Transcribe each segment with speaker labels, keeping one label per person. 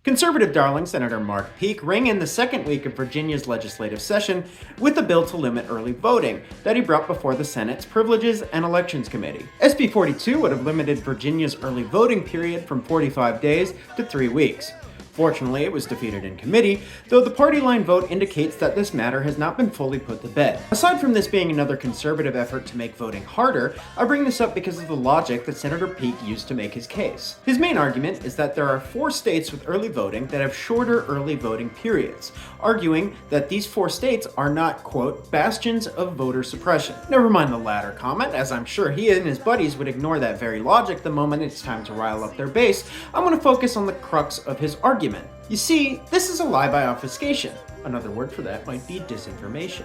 Speaker 1: Conservative darling Senator Mark Peake rang in the second week of Virginia's legislative session with a bill to limit early voting that he brought before the Senate's Privileges and Elections Committee. SB 42 would have limited Virginia's early voting period from 45 days to 3 weeks. Fortunately, it was defeated in committee, though the party line vote indicates that this matter has not been fully put to bed. Aside from this being another conservative effort to make voting harder, I bring this up because of the logic that Senator Peake used to make his case. His main argument is that there are 4 states with early voting that have shorter early voting periods, arguing that these 4 states are not, quote, bastions of voter suppression. Never mind the latter comment, as I'm sure he and his buddies would ignore that very logic the moment it's time to rile up their base. I'm going to focus on the crux of his argument. You see, this is a lie by obfuscation. Another word for that might be disinformation.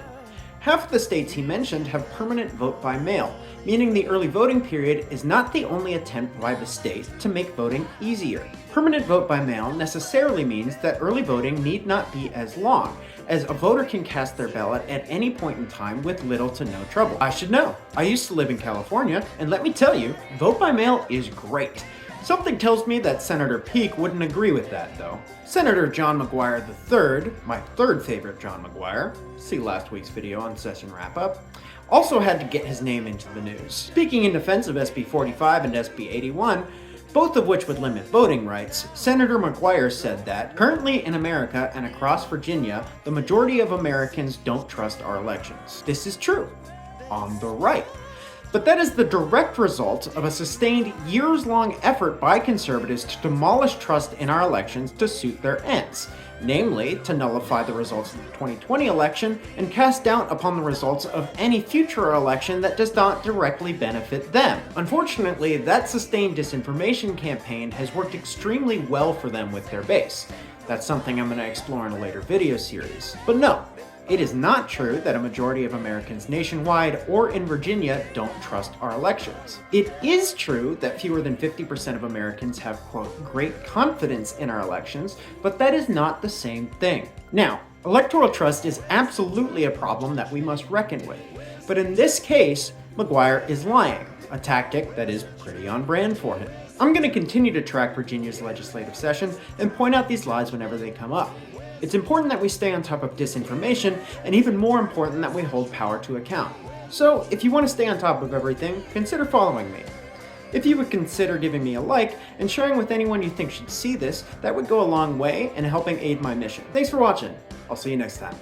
Speaker 1: Half of the states he mentioned have permanent vote by mail, meaning the early voting period is not the only attempt by the state to make voting easier. Permanent vote by mail necessarily means that early voting need not be as long, as a voter can cast their ballot at any point in time with little to no trouble. I should know. I used to live in California, and let me tell you, vote by mail is great. Something tells me that Senator Peake wouldn't agree with that, though. Senator John McGuire III, my third favorite John McGuire, see last week's video on session wrap-up, also had to get his name into the news. Speaking in defense of SB 45 and SB 81, both of which would limit voting rights, Senator McGuire said that, currently in America and across Virginia, the majority of Americans don't trust our elections. This is true. On the right. But that is the direct result of a sustained years-long effort by conservatives to demolish trust in our elections to suit their ends, namely to nullify the results of the 2020 election and cast doubt upon the results of any future election that does not directly benefit them. Unfortunately, that sustained disinformation campaign has worked extremely well for them with their base. That's something I'm going to explore in a later video series. But no, it is not true that a majority of Americans nationwide or in Virginia don't trust our elections. It is true that fewer than 50% of Americans have, quote, great confidence in our elections, but that is not the same thing. Now, electoral trust is absolutely a problem that we must reckon with, but in this case, McGuire is lying, a tactic that is pretty on brand for him. I'm going to continue to track Virginia's legislative session and point out these lies whenever they come up. It's important that we stay on top of disinformation, and even more important that we hold power to account. So, if you want to stay on top of everything, consider following me. If you would consider giving me a like and sharing with anyone you think should see this, that would go a long way in helping aid my mission. Thanks for watching. I'll see you next time.